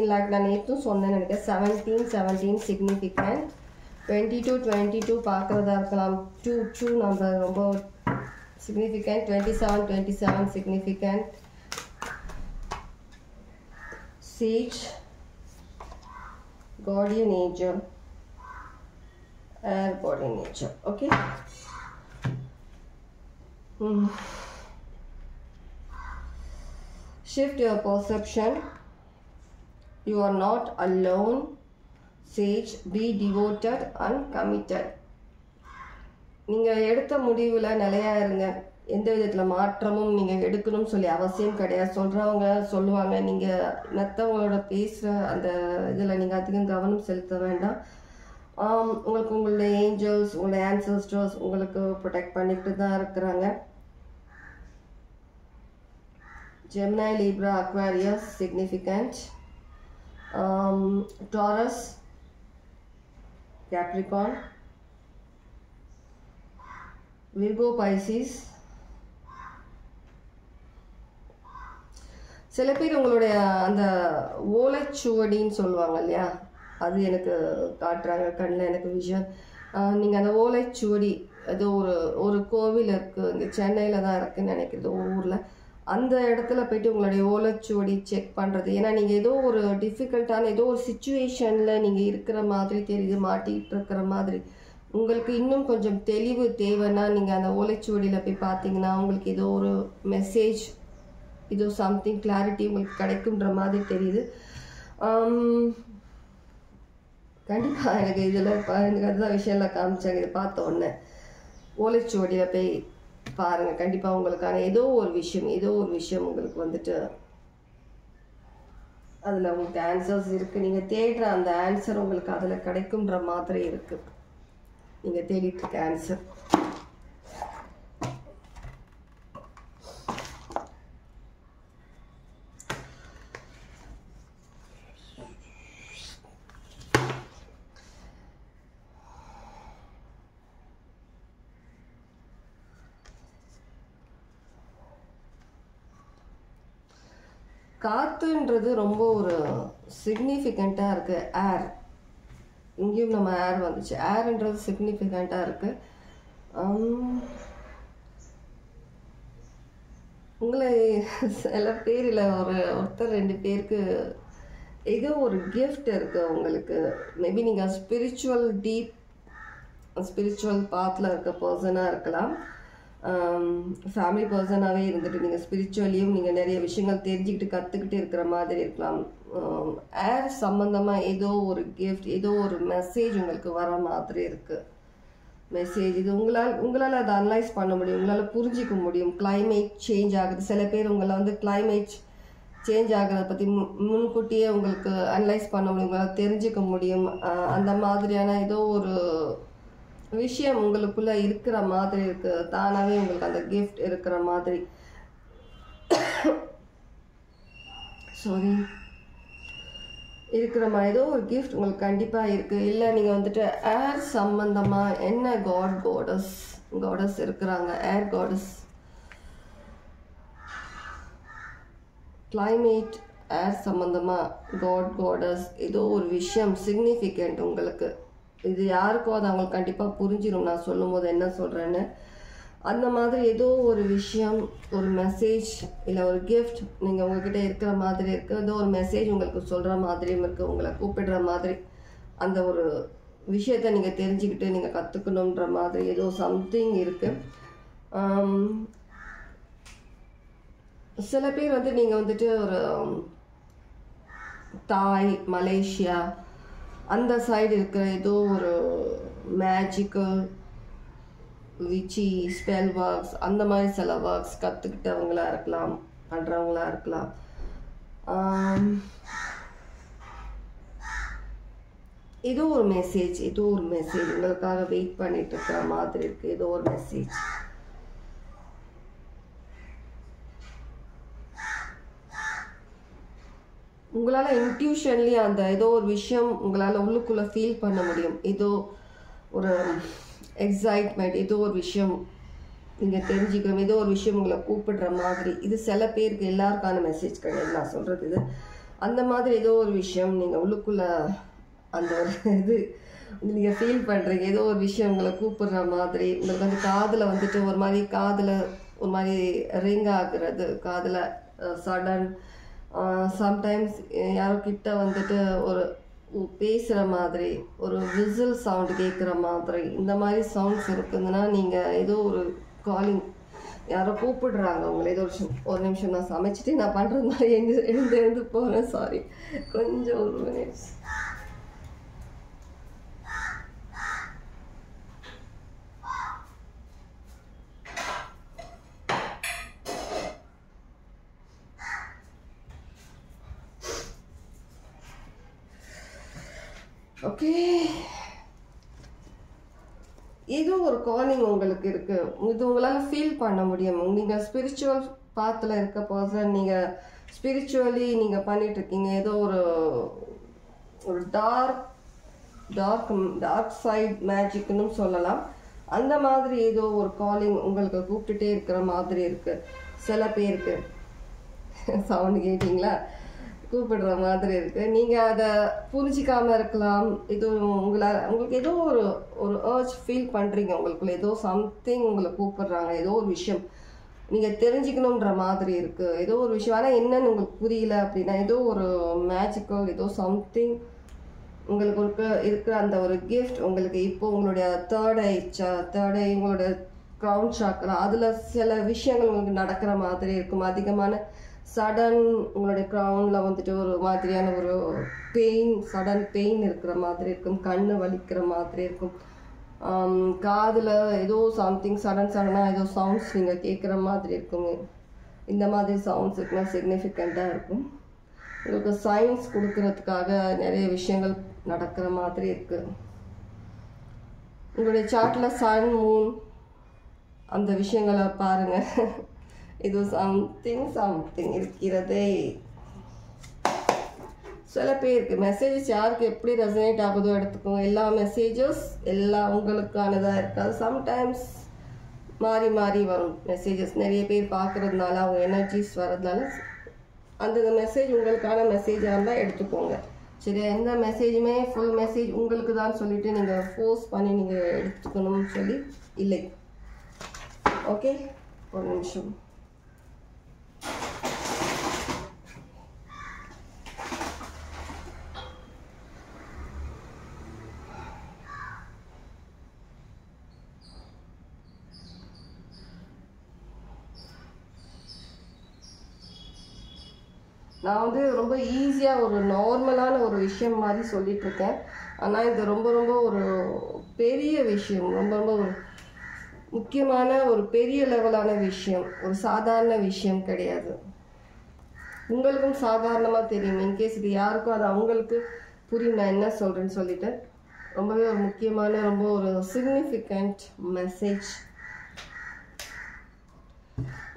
லைக் நான் நேற்றும் சொன்னேன்னு நினைக்கிறேன். 17 சிக்னிஃபிகண்ட். 22 பார்க்குறதா இருக்கலாம். 2 நம்பர் ரொம்ப significant. 27 significant. Sage, Guardian angel, air Guardian angel. Okay, shift your perception. You are not alone. Sage, be devoted and committed. நீங்கள் எடுத்த முடிவில் நிலையா இருங்க. எந்த விதத்தில் மாற்றமும் நீங்கள் எடுக்கணும்னு சொல்லி அவசியம் கிடையாது. சொல்கிறவங்க சொல்லுவாங்க, நீங்கள் மற்றவங்களோட பேசுகிற அந்த இதில் நீங்கள் அதிகம் கவனம் செலுத்த வேண்டாம். உங்களுக்கு உங்களுடைய ஏஞ்சல்ஸ், உங்களுடைய ஆன்சஸ்டர்ஸ் உங்களுக்கு ப்ரொடெக்ட் பண்ணிக்கிட்டு தான் இருக்கிறாங்க. Gemini, Libra, Aquarius, significant. Taurus, Capricorn, Virgo, Pisces. சில பேர் உங்களுடைய அந்த ஓலைச்சுவடின்னு சொல்லுவாங்க இல்லையா, அது எனக்கு காட்டுறாங்க கண்ணில், எனக்கு விஷன். நீங்கள் அந்த ஓலைச்சுவடி ஏதோ ஒரு கோவில் இருக்குது, இங்கே சென்னையில் தான் இருக்குதுன்னு நினைக்கிறது, ஊரில். அந்த இடத்துல போய்ட்டு உங்களுடைய ஓலைச்சுவடி செக் பண்ணுறது. ஏன்னா நீங்கள் ஏதோ ஒரு டிஃபிகல்ட்டான ஏதோ ஒரு சிச்சுவேஷனில் நீங்கள் இருக்கிற மாதிரி தெரியுது, மாட்டிகிட்டு இருக்கிற மாதிரி. உங்களுக்கு இன்னும் கொஞ்சம் தெளிவு தேவைன்னா நீங்கள் அந்த ஓலைச்சுவடியில் போய் பார்த்தீங்கன்னா உங்களுக்கு ஏதோ ஒரு மெசேஜ், ஏதோ சம்திங் கிளாரிட்டி உங்களுக்கு கிடைக்குன்ற மாதிரி தெரியுது. கண்டிப்பாக எனக்கு இதில் எனக்கு அதுதான் விஷயம்லாம் காமிச்சாங்க. இதை பார்த்த உடனே ஓலைச்சுவடியில் போய் பாருங்கள். கண்டிப்பாக உங்களுக்கான ஏதோ ஒரு விஷயம் உங்களுக்கு வந்துட்டு அதில் உங்களுக்கு ஆன்சர்ஸ் இருக்குது. நீங்கள் தேடுற அந்த ஆன்சர் உங்களுக்கு அதில் கிடைக்கும்ன்ற மாதிரி இருக்குது. நீங்கள் தேடிட்டு இருக்க ஆன்சர். காற்றுன்றது ரொம்ப ஒரு சிக்னிஃபிகண்ட்டாக இருக்குது. ஏர் இங்கேயும் நம்ம ஏர் வந்துச்சு. ஏர்ன்றது சிக்னிஃபிகண்ட்டாக இருக்குது. உங்களை சில பேர் இல்லை ஒருத்தர் 2 பேருக்கு ஏதோ ஒரு கிஃப்ட் இருக்குது உங்களுக்கு. மேபி நீங்கள் ஸ்பிரிச்சுவல் பாத்தில் இருக்க பர்சனாக இருக்கலாம். ஃபேமிலி பர்சனாகவே இருந்துட்டு நீங்கள் ஸ்பிரிச்சுவலியும் நீங்கள் நிறைய விஷயங்கள் தெரிஞ்சுக்கிட்டு கற்றுக்கிட்டு இருக்கிற மாதிரி இருக்கலாம். ஏர் சம்மந்தமாக ஏதோ ஒரு கிஃப்ட், ஏதோ ஒரு மெசேஜ் உங்களுக்கு வர மாதிரி இருக்குது. மெசேஜ் இது உங்களால் அதை அனலைஸ் பண்ண முடியும், உங்களால் புரிஞ்சிக்க முடியும். கிளைமேட் சேஞ்ச் ஆகுது. சில பேர் உங்களை வந்து கிளைமேட் சேஞ்ச் ஆகிறத பற்றி முன்கூட்டியே உங்களுக்கு அனலைஸ் பண்ண முடியும், உங்களால் தெரிஞ்சுக்க முடியும். அந்த மாதிரியான ஏதோ ஒரு விஷயம் உங்களுக்குள்ள இருக்கிற மாதிரி இருக்கு. தானாகவே உங்களுக்கு அந்த கிஃப்ட் இருக்கிற மாதிரி இருக்கிற மாதிரி ஏதோ ஒரு கிஃப்ட் உங்களுக்கு கண்டிப்பாக இருக்குது. இல்லை நீங்கள் வந்துட்டு ஏர் சம்பந்தமாக என்ன காடஸ் இருக்கிறாங்க, ஏர் காடஸ், கிளைமேட், ஏர் சம்பந்தமாக காடஸ் ஏதோ ஒரு விஷயம் சிக்னிஃபிகண்ட் உங்களுக்கு. இது யாருக்கோ அது அவங்களுக்கு கண்டிப்பாக புரிஞ்சிடும் நான் சொல்லும் போது என்ன சொல்கிறேன்னு. அந்த மாதிரி ஏதோ ஒரு விஷயம், ஒரு மெசேஜ் இல்லை ஒரு கிஃப்ட் நீங்கள் உங்ககிட்ட இருக்கிற மாதிரி இருக்குது. ஏதோ ஒரு மெசேஜ் உங்களுக்கு சொல்கிற மாதிரியும் இருக்குது, உங்களை கூப்பிடுற மாதிரி. அந்த ஒரு விஷயத்தை நீங்கள் தெரிஞ்சுக்கிட்டு நீங்கள் கற்றுக்கணுன்ற மாதிரி ஏதோ சம்திங் இருக்குது. சில பேர் வந்து நீங்கள் வந்துட்டு ஒரு தாய், மலேசியா அந்த சைடு இருக்கிற ஏதோ ஒரு மேஜிக்கல் விச்சி ஸ்பெல் ஒர்க்ஸ் அந்த மாதிரி சில ஒர்க்ஸ் கற்றுக்கிட்டவங்களா இருக்கலாம், பண்ணுறவங்களா இருக்கலாம். ஏதோ ஒரு மெசேஜ் உங்களுக்காக வெயிட் பண்ணிட்டு இருக்கிற மாதிரி இருக்குது. ஏதோ ஒரு மெசேஜ் உங்களால் இன்ட்யூஷன்லி அந்த ஏதோ ஒரு விஷயம் உங்களால் உள்ளுக்குள்ளே ஃபீல் பண்ண முடியும். ஏதோ ஒரு எக்ஸைட்மெண்ட், ஏதோ ஒரு விஷயம் நீங்கள் தெரிஞ்சுக்கணும், ஏதோ ஒரு விஷயம் உங்களை கூப்பிடுற மாதிரி. இது சில பேருக்கு, எல்லாருக்கான மெசேஜ் கிடையாது நான் சொல்கிறது இது. அந்த மாதிரி ஏதோ ஒரு விஷயம் நீங்கள் உள்ளுக்குள்ளே அந்த ஒரு இது நீங்கள் ஃபீல் பண்ணுறீங்க. ஏதோ ஒரு விஷயம் உங்களை கூப்பிடுற மாதிரி. உங்களுக்கு வந்து காதில் வந்துட்டு ஒரு மாதிரி ரிங் ஆகுறது, காதில் சடன். சம்டைம்ஸ் யாரோ கிட்ட வந்துட்டு ஒரு பேசுகிற மாதிரி, ஒரு விசில் சவுண்டு கேட்குற மாதிரி, இந்த மாதிரி சவுண்ட்ஸ் இருக்குதுன்னா நீங்கள் ஏதோ ஒரு காலிங், யாரோ கூப்பிடுறாங்க உங்களை. ஏதோ ஒரு நிமிஷம் நான் சமைச்சிட்டு நான் பண்ணுறது மாதிரி எழுந்து போகிறேன். சாரி, கொஞ்சம் ஒரு மினிட்ஸ். ஓகே, ஏதோ ஒரு காலிங் உங்களுக்கு இருக்கு. இது உங்களால் ஃபீல் பண்ண முடியும். நீங்கள் ஸ்பிரிச்சுவல் பாத்தில் இருக்க பர்சன், நீங்கள் ஸ்பிரிச்சுவலி நீங்கள் பண்ணிட்டு இருக்கீங்க. ஏதோ ஒரு டார்க் சைட் மேஜிக்னு சொல்லலாம். அந்த மாதிரி ஏதோ ஒரு காலிங் உங்களுக்கு கூப்பிட்டுட்டே இருக்கிற மாதிரி இருக்கு. சில பேருக்கு சவுண்டு கேட்டிங்களா, கூப்பிடுற மாதிரி இருக்குது. நீங்கள் அதை புரிஞ்சிக்காமல் இருக்கலாம். இது உங்களுக்கு ஏதோ ஒரு அர்ஜ் ஃபீல் பண்ணுறீங்க. உங்களுக்குள்ள ஏதோ சம்திங் உங்களை கூப்பிடுறாங்க. ஏதோ ஒரு விஷயம் நீங்கள் தெரிஞ்சுக்கணுன்ற மாதிரி இருக்குது. ஏதோ ஒரு விஷயம், ஆனால் என்னன்னு உங்களுக்கு புரியல அப்படின்னா, ஏதோ ஒரு மேஜிக்கல், ஏதோ சம்திங் உங்களுக்கு இருக்கிற அந்த ஒரு கிஃப்ட் உங்களுக்கு இப்போ உங்களுடைய தேர்ட் ஐ உங்களோட க்ரவுன் சாக்ரா, அதில் சில விஷயங்கள் உங்களுக்கு நடக்கிற மாதிரி இருக்கும். அதிகமான சடன் உங்களுடைய க்ரவுனில் வந்துட்டு ஒரு மாதிரியான ஒரு சடன் பெயின் இருக்கிற மாதிரி இருக்கும். கண்ணு வலிக்கிற மாதிரி இருக்கும். காதில் ஏதோ சம்திங் சடனாக ஏதோ சவுண்ட்ஸ் நீங்கள் கேட்குற மாதிரி இருக்கும். இந்த மாதிரி சவுண்ட்ஸ் இருக்குன்னா சிக்னிஃபிகண்ட்டாக இருக்கும். உங்களுக்கு சயின்ஸ் கொடுக்கறதுக்காக நிறைய விஷயங்கள் நடக்கிற மாதிரி இருக்குது. உங்களுடைய சார்ட்டில் சன், மூன் அந்த விஷயங்களை பாருங்கள். இது சம்திங் இருக்கிறதே. சில பேருக்கு மெசேஜஸ் யாருக்கு எப்படி ரெசனேட் ஆகுதோ எடுத்துக்கோங்க. எல்லா மெசேஜஸ் எல்லாம் உங்களுக்கானதாக இருக்காது. சம்டைம்ஸ் மாறி வரும் மெசேஜஸ். நிறைய பேர் பார்க்குறதுனால, அவங்க எனர்ஜிஸ் வர்றதுனால அந்த மெசேஜ் உங்களுக்கான மெசேஜாக இருந்தால் எடுத்துக்கோங்க. சரியா? எந்த மெசேஜுமே ஃபுல் மெசேஜ் உங்களுக்கு தான் சொல்லிட்டு நீங்கள் ஃபோர்ஸ் பண்ணி நீங்கள் எடுத்துக்கணும்னு சொல்லி இல்லை. ஓகே, ஒரு நிமிஷம். நான் வந்து ரொம்ப ஈஸியாக ஒரு நார்மலான ஒரு விஷயம் மாதிரி சொல்லிகிட்ருக்கேன். ஆனால் இது ரொம்ப ரொம்ப ஒரு பெரிய விஷயம், ரொம்ப ரொம்ப ஒரு முக்கியமான ஒரு பெரிய லெவலான விஷயம், ஒரு சாதாரண விஷயம் கிடையாது. உங்களுக்கும் சாதாரணமாக தெரியும். இன்கேஸ் இது யாருக்கும் அது அவங்களுக்கு புரியும் நான் என்ன சொல்கிறேன்னு சொல்லிட்டு. ரொம்பவே ஒரு முக்கியமான ரொம்ப ஒரு சிக்னிஃபிகண்ட் மெசேஜ்.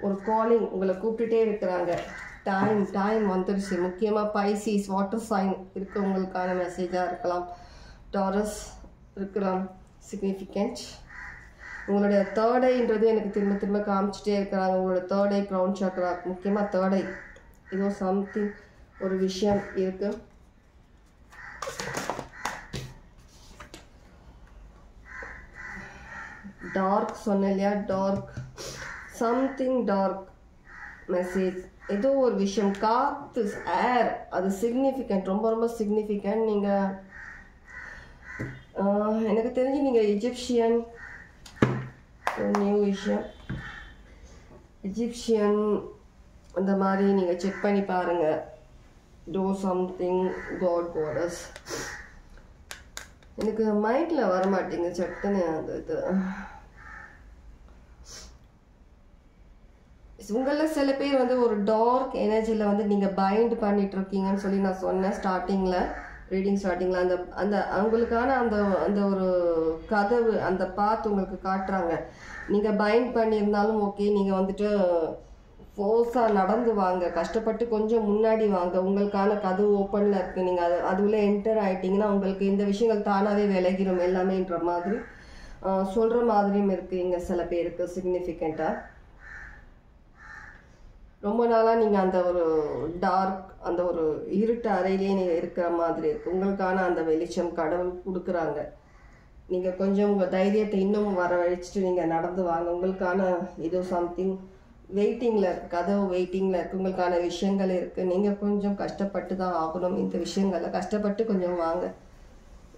ஒரு காலிங், உங்களை கூப்பிட்டுட்டே இருக்கிறாங்க. டைம் வந்துடுச்சு. முக்கியமாக பைசிஸ் வாட்டர் சைன் இருக்கிறவங்களுக்கான மெசேஜாக இருக்கலாம், டாரஸ் இருக்கலாம். சிக்னிஃபிகண்ட். உங்களுடைய தேர்ட் ஐன்றது எனக்கு திரும்ப திரும்ப காமிச்சிட்டே இருக்கிறாங்க. உங்களோட தேர்ட் ஐ க்ரௌன் சக்ரா, முக்கியமாக தேர்ட் ஐ ஏதோ சம்திங் ஒரு விஷயம் இருக்கு. டார்க் சொன்னேன் இல்லையா? டார்க் சம்திங் டார்க் மெசேஜ், ஏதோ ஒரு விஷயம். காத்து, ஏர், அது சிக்னிஃபிகண்ட், ரொம்ப ரொம்ப சிக்னிஃபிகண்ட். நீங்கள் எனக்கு தெரிஞ்சு நீங்கள் எஜிப்சியன், நியூ விஷயம் எஜிப்சியன் அந்த மாதிரி நீங்கள் செக் பண்ணி பாருங்கள். Do something god codes. எனக்கு மைண்டில் வர மாட்டேங்க சட்டுன்னு அந்த இது. உங்களில் சில பேர் வந்து ஒரு டார்க் எனர்ஜியில் வந்து நீங்கள் பைண்ட் பண்ணிட்டு இருக்கீங்கன்னு சொல்லி நான் சொன்னேன் ஸ்டார்டிங்கில், ரீடிங் ஸ்டார்டிங்கில். அந்த அந்த அவங்களுக்கான அந்த அந்த ஒரு கதவு, அந்த பாத் உங்களுக்கு காட்டுறாங்க. நீங்கள் பைண்ட் பண்ணியிருந்தாலும் ஓகே, நீங்கள் வந்துட்டு ஃபோர்ஸாக நடந்து வாங்க, கஷ்டப்பட்டு கொஞ்சம் முன்னாடி வாங்க. உங்களுக்கான கதவு ஓப்பனில் இருக்குது. நீங்கள் அதுக்குள்ளே என்டர் ஆகிட்டிங்கன்னா உங்களுக்கு இந்த விஷயங்கள் தானாகவே விலகிடும் எல்லாமேன்ற மாதிரி சொல்கிற மாதிரியும் இருக்குது இங்கே சில பேருக்கு சிக்னிஃபிகண்ட்டாக. ரொம்ப நாளாக நீங்கள் அந்த ஒரு டார்க், அந்த ஒரு இருட்டு அறையிலே நீங்கள் இருக்கிற மாதிரி இருக்குது. உங்களுக்கான அந்த வெளிச்சம் கடவுள் கொடுக்குறாங்க. நீங்கள் கொஞ்சம் உங்கள் தைரியத்தை இன்னும் வரவழைச்சிட்டு நீங்கள் நடந்து வாங்க. உங்களுக்கான ஏதோ சம்திங் வெயிட்டிங்கில் இருக்குது, கதவு வெயிட்டிங்கில் இருக்குது. உங்களுக்கான விஷயங்கள் இருக்குது. நீங்கள் கொஞ்சம் கஷ்டப்பட்டு தான் ஆகணும். இந்த விஷயங்களை கஷ்டப்பட்டு கொஞ்சம் வாங்க,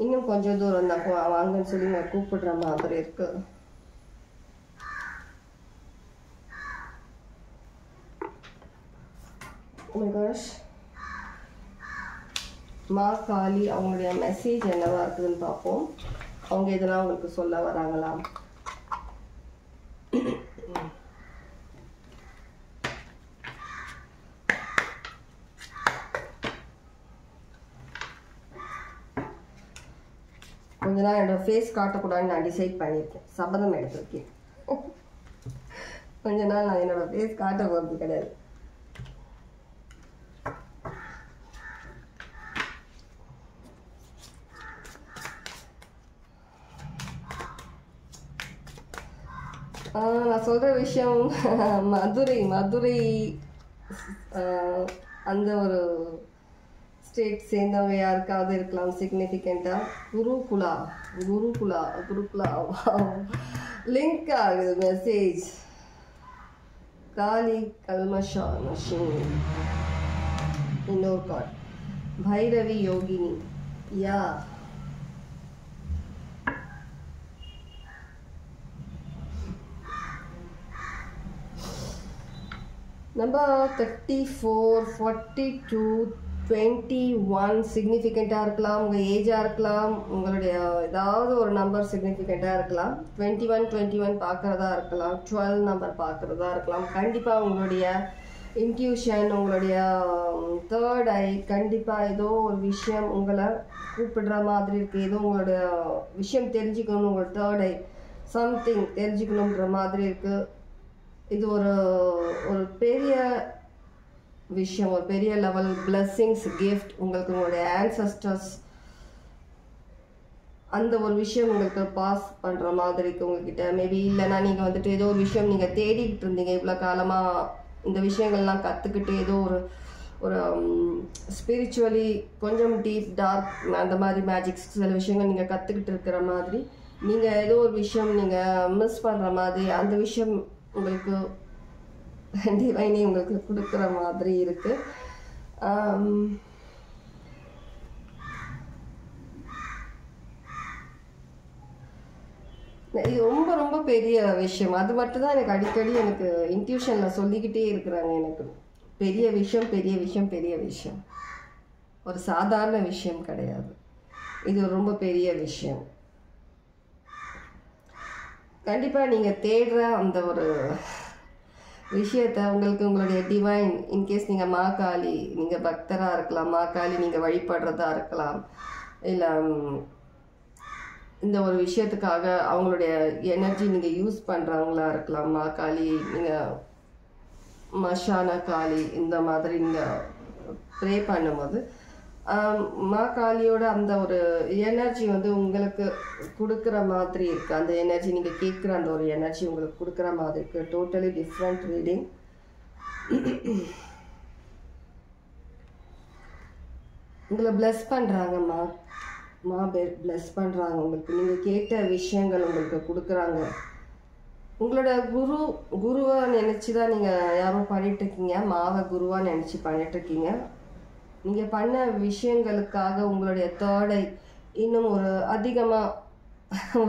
இன்னும் கொஞ்சம் தூரம் தான் வாங்கன்னு சொல்லி நான் கூப்பிடுற மாதிரி இருக்குது. Oh my gosh. மா காளி அவங்களுடைய மெசேஜ் என்னவா இருக்குதுன்னு பார்ப்போம். அவங்க இதெல்லாம் உங்களுக்கு சொல்ல வராங்களா? கொஞ்ச நாள் என்னோட ஃபேஸ் காட்டக்கூடாதுன்னு நான் டிசைட் பண்ணியிருக்கேன், சபதம் எடுத்திருக்கேன். கொஞ்ச நாள் நான் என்னோட ஃபேஸ் காட்ட போகிறது கிடையாது. நான் சொல்கிற விஷயம் மதுரை அந்த ஒரு ஸ்டேட் சேர்ந்தவங்க யாருக்காவது இருக்கலாம் சிக்னிஃபிகண்ட்டாக. குருகுலா லிங்க் ஆகுது மெசேஜ். காளி கல்மஷா நஷினி, இன்னொரு கார்ட் பைரவி யோகினி. யா நம்பர் 34, 42, 21 சிக்னிஃபிகண்ட்டாக இருக்கலாம். உங்கள் ஏஜாக இருக்கலாம், உங்களுடைய ஏதாவது ஒரு நம்பர் சிக்னிஃபிகண்ட்டாக இருக்கலாம். 21 பார்க்குறதா இருக்கலாம், 12 நம்பர் பார்க்குறதா இருக்கலாம். கண்டிப்பாக உங்களுடைய இன்ட்யூஷன், உங்களுடைய தேர்ட் ஐ கண்டிப்பாக ஏதோ ஒரு விஷயம் உங்களை கூப்பிடுற மாதிரி இருக்குது. ஏதோ உங்களுடைய விஷயம் தெரிஞ்சுக்கணும், உங்களோட தேர்ட் ஐ சம்திங் தெரிஞ்சுக்கணுன்ற மாதிரி இருக்குது. இது ஒரு பெரிய விஷயம், ஒரு பெரிய லெவல் பிளெஸ்ஸிங்ஸ் கிஃப்ட் உங்களுக்கு. உங்களுடைய ஆன்சஸ்டர்ஸ் அந்த ஒரு விஷயம் உங்களுக்கு பாஸ் பண்ணுற மாதிரி இருக்குது உங்ககிட்ட. மேபி இல்லைனா நீங்கள் வந்துட்டு ஏதோ ஒரு விஷயம் நீங்கள் தேடிக்கிட்டு இருந்தீங்க இவ்வளோ காலமாக, இந்த விஷயங்கள்லாம் கற்றுக்கிட்டு ஏதோ ஒரு ஒரு ஸ்பிரிச்சுவலி கொஞ்சம் டீப் டார்க் அந்த மாதிரி மேஜிக்ஸ் சில விஷயங்கள் நீங்கள் கற்றுக்கிட்டு இருக்கிற மாதிரி, நீங்கள் ஏதோ ஒரு விஷயம் நீங்கள் மிஸ் பண்ணுற மாதிரி அந்த விஷயம் உங்களுக்கு டிவைனே உங்களுக்கு கொடுக்குற மாதிரி இருக்குது. இது ரொம்ப ரொம்ப பெரிய விஷயம். அது மட்டும்தான் எனக்கு அடிக்கடி எனக்கு இன்ட்யூஷனில் சொல்லிக்கிட்டே இருக்கிறாங்க. எனக்கு பெரிய விஷயம் பெரிய விஷயம் பெரிய விஷயம், ஒரு சாதாரண விஷயம் கிடையாது, இது ரொம்ப பெரிய விஷயம். கண்டிப்பாக நீங்கள் தேடுற அந்த ஒரு விஷயத்தை உங்களுக்கு உங்களுடைய டிவைன், இன்கேஸ் நீங்கள் மாகாளி நீங்கள் பக்தராக இருக்கலாம், மாகாளி நீங்கள் வழிபடுறதா இருக்கலாம், இல்லை இந்த ஒரு விஷயத்துக்காக அவங்களுடைய எனர்ஜி நீங்கள் யூஸ் பண்ணுறவங்களா இருக்கலாம். மாகாளி நீங்கள் மஷான காளி இந்த மாதிரி நீங்கள் ப்ரே பண்ணும்போது மாகாளியோட அந்த ஒரு எனர்ஜி வந்து உங்களுக்கு கொடுக்குற மாதிரி இருக்குது. அந்த எனர்ஜி நீங்கள் கேட்குற அந்த ஒரு எனர்ஜி உங்களுக்கு கொடுக்குற மாதிரி இருக்குது. Totally different reading. உங்களை பிளஸ் பண்ணுறாங்கம்மா, பிளஸ் பண்ணுறாங்க. உங்களுக்கு நீங்கள் கேட்ட விஷயங்கள் உங்களுக்கு கொடுக்குறாங்க. உங்களோட குருவை நினச்சி தான் நீங்கள் யாரும் பண்ணிகிட்ருக்கீங்க, மாவை குருவாக நினச்சி பண்ணிகிட்ருக்கீங்க. நீங்கள் பண்ண விஷயங்களுக்காக உங்களுடைய தேர்டை இன்னும் ஒரு அதிகமாக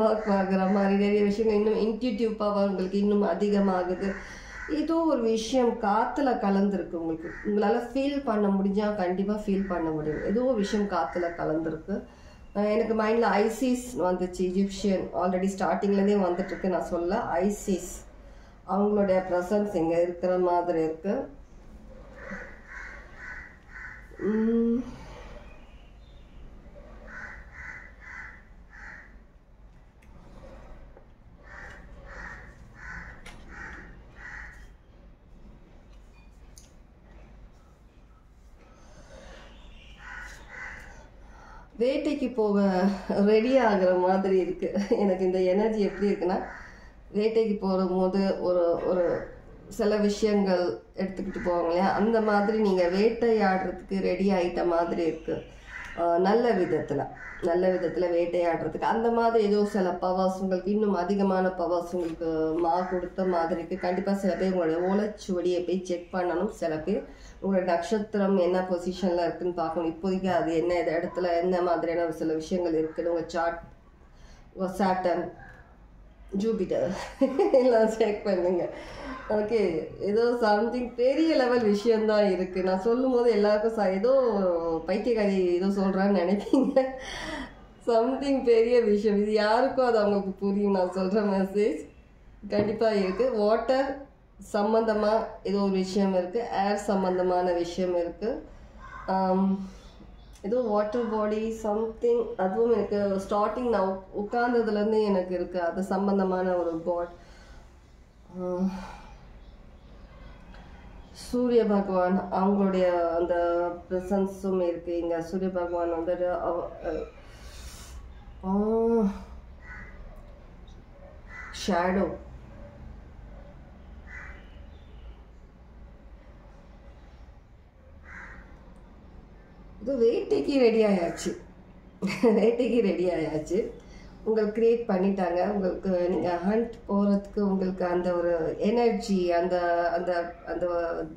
ஒர்க் ஆகுற மாதிரி நிறைய விஷயங்கள், இன்னும் இன்ட்யூட்டிவ் பவர் உங்களுக்கு இன்னும் அதிகமாகுது. ஏதோ ஒரு விஷயம் காற்றுல கலந்துருக்கு. உங்களால் ஃபீல் பண்ண முடிஞ்சால் கண்டிப்பாக ஃபீல் பண்ண முடியும். ஏதோ ஒரு விஷயம் காற்றுல கலந்துருக்கு. எனக்கு மைண்டில் ஐசிஸ் வந்துச்சு, இஜிப்சியன் ஆல்ரெடி ஸ்டார்டிங்லேருந்தே வந்துட்டுருக்கு. நான் சொல்ல ஐசிஸ் அவங்களுடைய ப்ரெசன்ஸ் இங்கே இருக்கிற மாதிரி இருக்குது. வேட்டைக்கு போக ரெடி ஆகிற மாதிரி இருக்குது. எனக்கு இந்த எனர்ஜி எப்படி இருக்குன்னா, வேட்டைக்கு போகும்போது ஒரு ஒரு சில விஷயங்கள் எடுத்துக்கிட்டு போவாங்க இல்லையா, அந்த மாதிரி நீங்கள் வேட்டையாடுறதுக்கு ரெடி ஆகிட்ட மாதிரி இருக்குது. நல்ல விதத்தில் வேட்டையாடுறதுக்கு அந்த மாதிரி ஏதோ சில பவர்ஸ் உங்களுக்கு, இன்னும் அதிகமான பவர்ஸ் உங்களுக்கு கொடுத்த மாதிரி இருக்குது. கண்டிப்பாக சில பேர் உங்களுடைய ஓலைச்சுவடியை போய் செக் பண்ணணும். சில பேர் உங்களோட நட்சத்திரம் என்ன பொசிஷனில் இருக்குதுன்னு பார்க்கணும். இப்போதைக்கு அது என்ன இடத்துல என்ன மாதிரியான ஒரு சில விஷயங்கள் இருக்குதுன்னு உங்கள் சார்ட், உங்கள் சாட்டர்ன், ஜூபிட்டர் எல்லாம் செக் பண்ணுங்க. ஓகே, ஏதோ சம்திங் பெரிய லெவல் விஷயந்தான் இருக்குது. நான் சொல்லும் போது எல்லாருக்கும் ஏதோ பைத்தியக்காரி ஏதோ சொல்கிறான்னு நினைப்பீங்க. சம்திங் பெரிய விஷயம், இது யாருக்கும் அது அவங்களுக்கு புரியும். நான் சொல்கிற மெசேஜ் கண்டிப்பாக இருக்குது. வாட்டர் சம்மந்தமாக ஏதோ ஒரு விஷயம் இருக்குது, ஏர் சம்மந்தமான விஷயம் இருக்குது, ஏதோ வாட்டர் பாடி சம்திங், அதுவும் எனக்கு ஸ்டார்டிங் நான் உட்கார்ந்ததுலேருந்து எனக்கு இருக்குது. அது சம்மந்தமான ஒரு காட். சூரிய பகவான் அவங்களுடைய அந்த ப்ரெசன்ஸும் இருக்குது இங்கே. சூரிய பகவான் வந்துட்டு ஷேடோ, இது வேட்டைக்கு ரெடி ஆயாச்சு. உங்களுக்கு க்ரியேட் பண்ணிட்டாங்க. உங்களுக்கு நீங்கள் ஹண்ட் போகிறதுக்கு உங்களுக்கு அந்த ஒரு எனர்ஜி, அந்த அந்த அந்த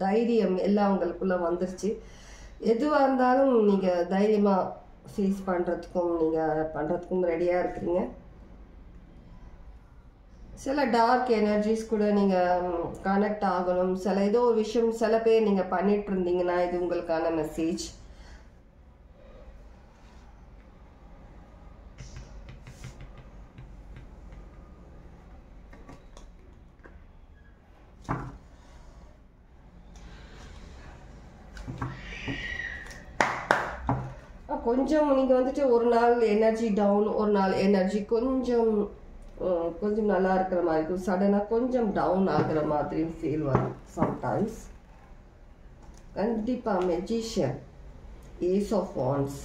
தைரியம் எல்லாம் உங்களுக்குள்ளே வந்துருச்சு. எதுவாக இருந்தாலும் நீங்கள் தைரியமாக ஃபேஸ் பண்ணுறதுக்கும் ரெடியாக இருக்கிறீங்க. சில டார்க் எனர்ஜிஸ் கூட நீங்கள் கனெக்ட் ஆகணும். ஏதோ ஒரு விஷயம் சில பேர் நீங்கள் பண்ணிட்டு இருந்தீங்கன்னா இது உங்களுக்கான மெசேஜ். கொஞ்சம் நீங்கள் வந்துட்டு ஒரு நாள் எனர்ஜி டவுன், ஒரு நாள் எனர்ஜி கொஞ்சம் நல்லா இருக்கிற மாதிரி இருக்கும். சடனாக கொஞ்சம் டவுன் ஆகிற மாதிரி ஃபீல் வரும் சம்டைம்ஸ். கண்டிப்பாக மெஜிஷியன், ஏஸ் ஆஃப் வாண்ட்ஸ்,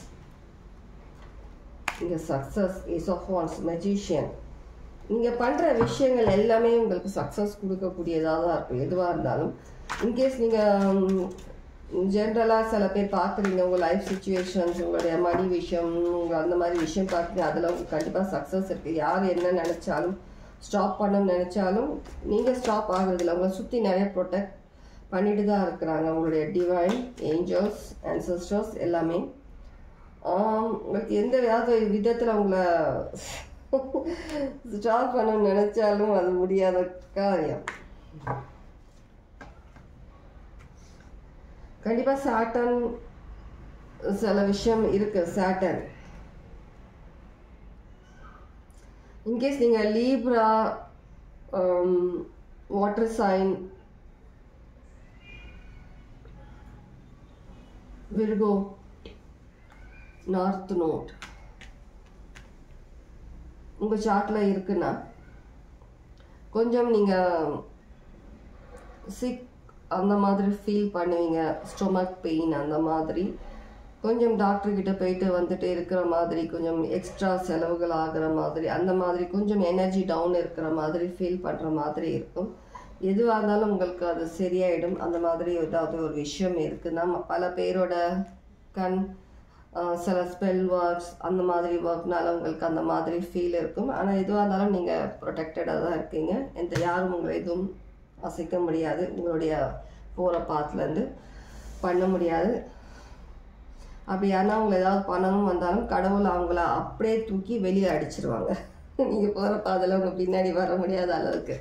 இங்கே success, ace of wands, magician. நீங்கள் பண்ணுற விஷயங்கள் எல்லாமே உங்களுக்கு சக்ஸஸ் கொடுக்கக்கூடியதாக தான் இருக்கும். எதுவாக இருந்தாலும் இன்கேஸ் நீங்கள் ஜென்ரலாக சில பேர் பார்க்குறீங்க உங்கள் லைஃப் சுச்சுவேஷன்ஸ், உங்களுடைய மணி விஷயம், உங்கள் அந்த மாதிரி விஷயம் பார்க்குறீங்க. அதில் உங்களுக்கு கண்டிப்பாக சக்ஸஸ் இருக்குது. யார் என்ன நினச்சாலும் ஸ்டாப் பண்ணணும்னு நினச்சாலும் நீங்கள் ஸ்டாப் ஆகுறதில்ல. உங்களை சுற்றி நிறைய ப்ரொடெக்ட் பண்ணிட்டு தான் இருக்கிறாங்க உங்களுடைய டிவைன் ஏஞ்சல்ஸ் ஆன்செஸ்டர்ஸ் எல்லாமே. உங்களுக்கு எந்த விதத்தில் உங்களை ஸ்டாப் பண்ணணும்னு நினச்சாலும் அது முடியாத காரியம். கண்டிப்பாக சாட்டன் சில விஷயம் இருக்கு. சாட்டன் இன்கேஸ் நீங்கள் Libra, water sign, Virgo, north node உங்கள் சார்ட்டில் இருக்குன்னா கொஞ்சம் நீங்கள் சிக் அந்த மாதிரி ஃபீல் பண்ணுவீங்க. ஸ்டொமக் பெயின் அந்த மாதிரி கொஞ்சம் டாக்டர்கிட்ட போயிட்டு வந்துட்டு இருக்கிற மாதிரி, கொஞ்சம் எக்ஸ்ட்ரா செலவுகள் ஆகிற மாதிரி, அந்த மாதிரி கொஞ்சம் எனர்ஜி டவுன் இருக்கிற மாதிரி ஃபீல் பண்ணுற மாதிரி இருக்கும். எதுவாக இருந்தாலும் உங்களுக்கு அது சரியாயிடும். அந்த மாதிரி ஏதாவது ஒரு விஷயம் இருக்குன்னா பல பேரோட கண் சில ஸ்பெல் ஒர்க்ஸ் அந்த மாதிரி ஒர்க்னால உங்களுக்கு அந்த மாதிரி ஃபீல் இருக்கும். ஆனால் எதுவாக இருந்தாலும் நீங்கள் ப்ரொடெக்டடாக தான் இருக்கீங்க. யாரும் உங்களை எதுவும் அசைக்க முடியாது. உங்களுடைய போகிற பாத்துலேருந்து பண்ண முடியாது. அப்படி யாருன்னா உங்களை ஏதாவது பண்ணணும் வந்தாலும் கடவுள் அவங்கள அப்படியே தூக்கி வெளியே அடிச்சிருவாங்க. நீங்கள் போகிற பாதையில் உங்கள் பின்னாடி வர முடியாத அளவுக்கு.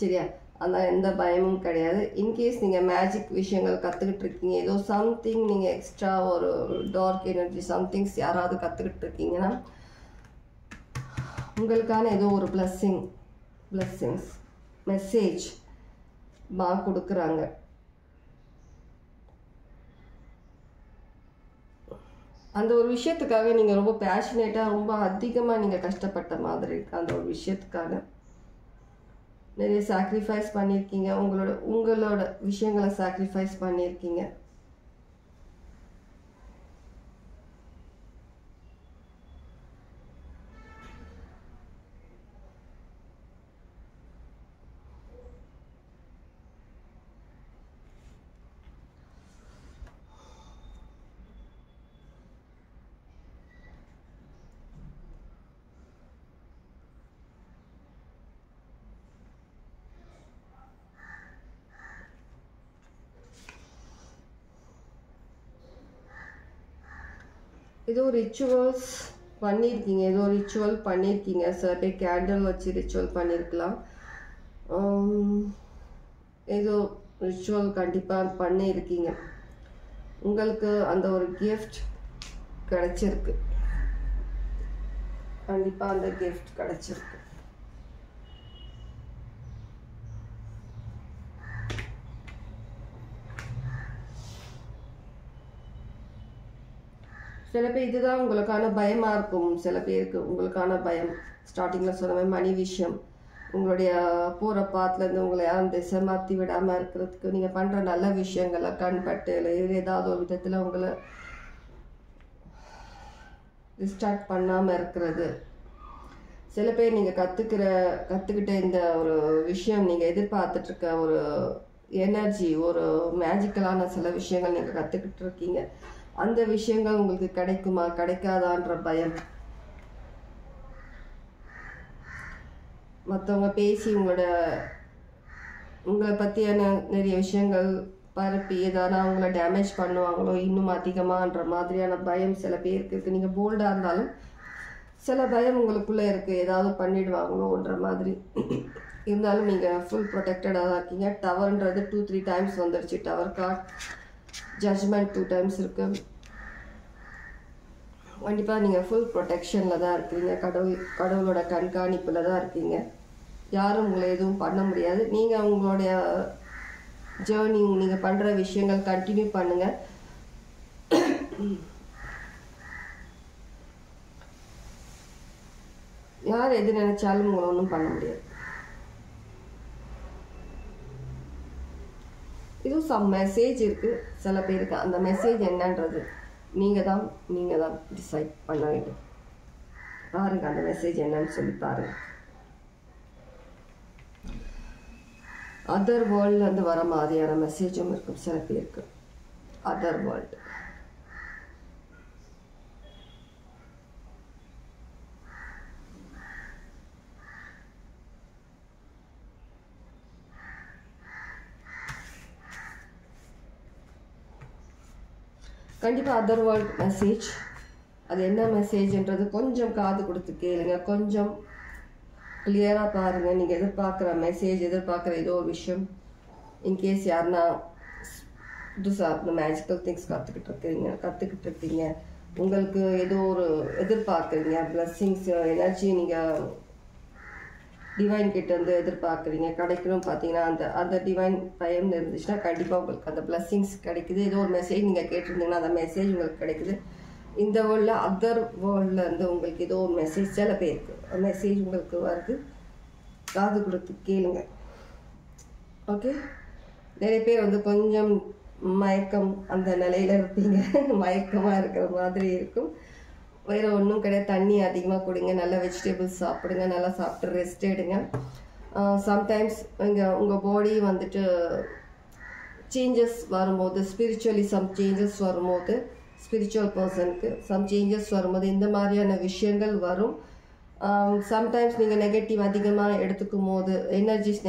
சரியா? அந்த எந்த பயமும் கிடையாது. இன்கேஸ் நீங்கள் மேஜிக் விஷயங்கள் கற்றுக்கிட்டு இருக்கீங்க, ஏதோ சம்திங் நீங்கள் எக்ஸ்ட்ரா ஒரு டார்க் எனர்ஜி சம்திங்ஸ் யாராவது கற்றுக்கிட்டு இருக்கீங்கன்னா உங்களுக்கான ஏதோ ஒரு பிளஸ்ஸிங்ஸ் மெசேஜ் கொடுக்குறாங்க. அந்த ஒரு விஷயத்துக்காக நீங்கள் ரொம்ப பேஷனேட்டாக ரொம்ப அதிகமாக நீங்கள் கஷ்டப்பட்ட மாதிரி இருக்கு. அந்த ஒரு விஷயத்துக்காக நிறைய சாக்ரிஃபைஸ் பண்ணியிருக்கீங்க. உங்களோட விஷயங்களை சாக்ரிஃபைஸ் பண்ணியிருக்கீங்க. ஏதோ ரிச்சுவல்ஸ் பண்ணியிருக்கீங்க, சில பேர் கேண்டில் வச்சு ரிச்சுவல் பண்ணியிருக்கலாம். ஏதோ ரிச்சுவல் கண்டிப்பாக பண்ணியிருக்கீங்க. உங்களுக்கு அந்த ஒரு கிஃப்ட் கிடைச்சிருக்கு. கண்டிப்பாக அந்த கிஃப்ட் கிடைச்சிருக்கு. சில பேர் இதுதான் உங்களுக்கான பயமாக இருக்கும். சில பேருக்கு உங்களுக்கான பயம் ஸ்டார்டிங்கில் சொன்ன மாதிரி மணி விஷயம், உங்களுடைய போகிற பாத்துலேருந்து உங்களை யாரும் திசை மாற்றி விடாமல் இருக்கிறதுக்கு நீங்கள் பண்ணுற நல்ல விஷயங்களை கண்பட்டு இல்லை ஏதாவது ஒரு விதத்தில் உங்களை டிஸ்ட்ராக்ட் பண்ணாமல் இருக்கிறது. சில பேர் நீங்கள் கற்றுக்கிட்ட இந்த ஒரு விஷயம், நீங்கள் எதிர்பார்த்துட்ருக்க ஒரு எனர்ஜி, ஒரு மேஜிக்கலான சில விஷயங்கள் நீங்கள் கற்றுக்கிட்டு இருக்கீங்க. அந்த விஷயங்கள் உங்களுக்கு கிடைக்குமா கிடைக்காதான்ற பயம், மற்றவங்க பேசி உங்களை பற்றியான நிறைய விஷயங்கள் பரப்பி ஏதாவது அவங்கள டேமேஜ் பண்ணுவாங்களோ இன்னும் அதிகமாகன்ற மாதிரியான பயம் சில பேருக்கு இருக்குது. நீங்கள் போல்டாக இருந்தாலும் சில பயம் உங்களுக்குள்ளே இருக்குது, ஏதாவது பண்ணிடுவாங்களோன்ற மாதிரி. இருந்தாலும் நீங்கள் ஃபுல் ப்ரொடெக்டடாக தான் இருக்கீங்க. டவர்ன்றது 2-3 டைம்ஸ் வந்துருச்சு. டவர் கார்ட், ஜட்ஜ்மெண்ட் 2 டைம்ஸ் இருக்குது. கண்டிப்பாக நீங்கள் ஃபுல் ப்ரொடெக்ஷனில் தான் இருக்கீங்க. கடவுளோட கண்காணிப்பில் தான் இருக்கீங்க. யாரும் உங்களை எதுவும் பண்ண முடியாது. நீங்கள் உங்களுடைய ஜேர்னி, நீங்கள் பண்ணுற விஷயங்கள் கண்டினியூ பண்ணுங்கள். யார் எது நினைச்சாலும் உங்களை ஒன்றும் பண்ண முடியாது. இது சம் மெசேஜ் இருக்குது சில பேருக்கு. அந்த மெசேஜ் என்னன்றது நீங்கள் தான் டிசைட் பண்ண வேண்டும். பாருங்கள் அந்த மெசேஜ் என்னன்னு சொல்லி பாருங்கள். அதர் வேர்ல்ட்லேருந்து வர மாதிரியான மெசேஜும் இருக்கும் சில பேருக்கு. Other world. கண்டிப்பாக அதர் வேர்ல்டு மெசேஜ். அது என்ன மெசேஜ்ன்றது கொஞ்சம் காது கொடுத்து கேளுங்க, கொஞ்சம் கிளியராக பாருங்கள். நீங்கள் எதிர்பார்க்குற மெசேஜ், எதிர்பார்க்குற ஏதோ ஒரு விஷயம், இன்கேஸ் யாருன்னா புதுசாக இந்த மேஜிக்கல் திங்ஸ் கற்றுக்கிட்டு இருக்கீங்க, உங்களுக்கு ஏதோ ஒரு எதிர்பார்க்குறீங்க, பிளஸ்ஸிங்ஸ் எனர்ஜி நீங்கள் டிவைன் கிட்ட இருந்து எதிர்பார்க்குறீங்க, கிடைக்கணும் பார்த்தீங்கன்னா அந்த டிவைன் டைம் இருந்துச்சுன்னா கண்டிப்பாக உங்களுக்கு அந்த பிளஸ்ஸிங்ஸ் கிடைக்குது. ஏதோ ஒரு மெசேஜ் நீங்கள் கேட்டிருந்தீங்கன்னா அந்த மெசேஜ் உங்களுக்கு கிடைக்குது. இந்த வேர்ல்டில் அதர் வேர்ல்டில் இருந்து உங்களுக்கு ஏதோ ஒரு மெசேஜ், சில பேருக்கு மெசேஜ் உங்களுக்கு வருது, காது கொடுத்து கேளுங்க. ஓகே, நிறைய பேர் வந்து கொஞ்சம் மயக்கம் அந்த நிலையில் இருப்பீங்க, மயக்கமாக இருக்கிற மாதிரி இருக்கும். வேறு ஒன்றும் கிடையாது. தண்ணி அதிகமாக குடிங்க, நல்லா வெஜிடபிள்ஸ் சாப்பிடுங்க, நல்லா சாப்பிட்டு ரெஸ்ட் எடுங்க. சம்டைம்ஸ் உங்கள் பாடி வந்துட்டு சேஞ்சஸ் வரும்போது, ஸ்பிரிச்சுவலி சம் சேஞ்சஸ் வரும்போது, ஸ்பிரிச்சுவல் பர்சனுக்கு சம் சேஞ்சஸ் வரும்போது இந்த மாதிரியான விஷயங்கள் வரும். சம்டைம்ஸ் நீங்கள் நெகட்டிவ் அதிகமாக எடுத்துக்கும் போது,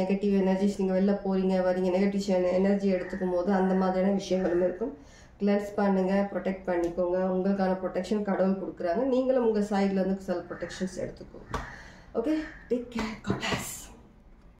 நெகட்டிவ் எனர்ஜிஸ் நீங்கள் வெளில போகிறீங்க வரீங்க, நெகட்டிவ் எனர்ஜி எடுத்துக்கும் போது அந்த மாதிரியான விஷயங்களும் இருக்கும். கிளென்ஸ் பண்ணுங்கள், ப்ரொடெக்ட் பண்ணிக்கோங்க. உங்களுக்கான ப்ரொடெக்ஷன் கடவுள் கொடுக்குறாங்க, நீங்களும் உங்கள் சைட்லேருந்து செல்ஃப் ப்ரொடெக்ஷன்ஸ் எடுத்துக்கோங்க. Okay, take care, god plus.